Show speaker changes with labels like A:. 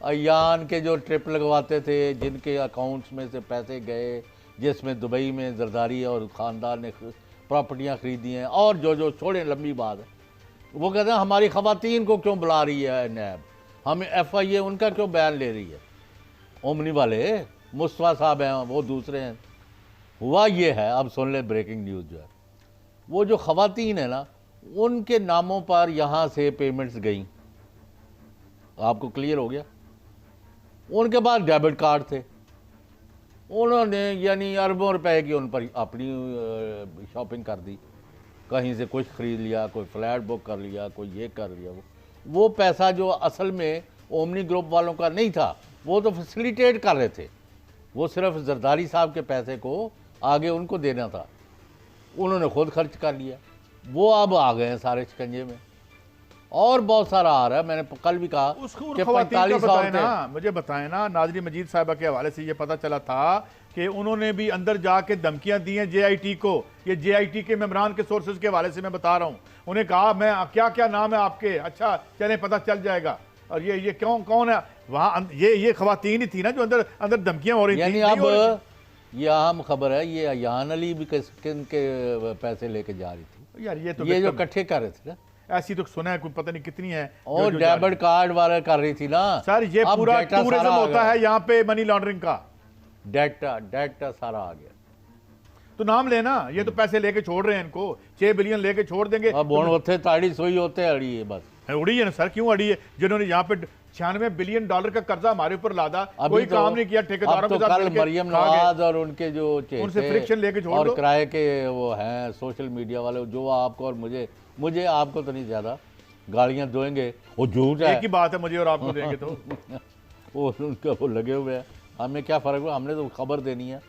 A: अयान के जो ट्रिप लगवाते थे, जिनके अकाउंट्स में से पैसे गए, जिसमें दुबई में जरदारी और ख़ानदान ने प्रॉपर्टियाँ खरीदी हैं, और जो छोड़े लंबी बात है। वो कहते हैं हमारी ख़वातीन को क्यों बुला रही है नैब, हमें FIA उनका क्यों बयान ले रही है। ओमनी वाले मुस्तफ़ा साहब हैं, वो दूसरे हैं। हुआ ये है, अब सुन ले ब्रेकिंग न्यूज़ जो है, वो जो ख़वातीन है ना, उनके नामों पर यहाँ से पेमेंट्स गई। आपको क्लियर हो गया। उनके पास डेबिट कार्ड थे, उन्होंने यानी अरबों रुपए की उन पर अपनी शॉपिंग कर दी। कहीं से कुछ ख़रीद लिया, कोई फ्लैट बुक कर लिया, कोई ये कर लिया। वो पैसा जो असल में ओमनी ग्रुप वालों का नहीं था, वो तो फैसिलिटेट कर रहे थे। वो सिर्फ जरदारी साहब के पैसे को आगे उनको देना था, उन्होंने खुद खर्च कर लिया। वो अब आ गए हैं सारे शिकंजे में, और बहुत सारा आ रहा है। मैंने कल भी कहा कि 45 साल
B: ना मुझे बताएं ना, नाज़रीन मजीद साहिबा के हवाले से ये पता चला था कि उन्होंने भी अंदर जाके धमकियां दी हैं JIT को। ये JIT के मेम्बरान के सोर्सेज के हवाले से मैं बता रहा हूं। उन्हें कहा मैं क्या क्या नाम है आपके, अच्छा चले पता चल जाएगा। और ये कौन है वहां, ये ख़वातीन ही थी ना जो अंदर अंदर धमकियां हो रही थी।
A: यानी अब ये अहम खबर है, ये अयान अली भी किन के पैसे लेके जा रही थी
B: यार। ये तो
A: ये जो इकट्ठे कर रहे थे ना,
B: ऐसी तो सुना है, कोई पता नहीं कितनी है।
A: और डेबिट कार्ड वाला कर रही थी ना
B: सर। ये पूरा टूरिज्म होता है यहाँ पे मनी लॉन्ड्रिंग का।
A: डाटा सारा आ गया।
B: तो नाम लेना, ये तो पैसे लेके छोड़ रहे हैं इनको, 6 बिलियन लेके छोड़ देंगे।
A: अब होते ताड़ी सोई होते अड़ी है बस।
B: उड़ी है ना सर, क्यों अड़ी है? जिन्होंने यहाँ पे $96 बिलियन का कर्जा हमारे ऊपर लादा, कोई
A: तो,
B: काम नहीं किया ठेकेदारों के साथ।
A: कल मरियम नवाज और उनके जो
B: उनसे फ्रिक्शन लेके छोड़
A: और
B: दो।
A: किराए के वो हैं सोशल मीडिया वाले, जो आपको और मुझे आपको तो नहीं ज्यादा गालियां दोएंगे, वो झूठ है।
B: एक ही बात है, मुझे और आपको देंगे तो
A: वो उनका वो लगे हुए हैं। हमें क्या फर्क हुआ, हमने तो खबर देनी है।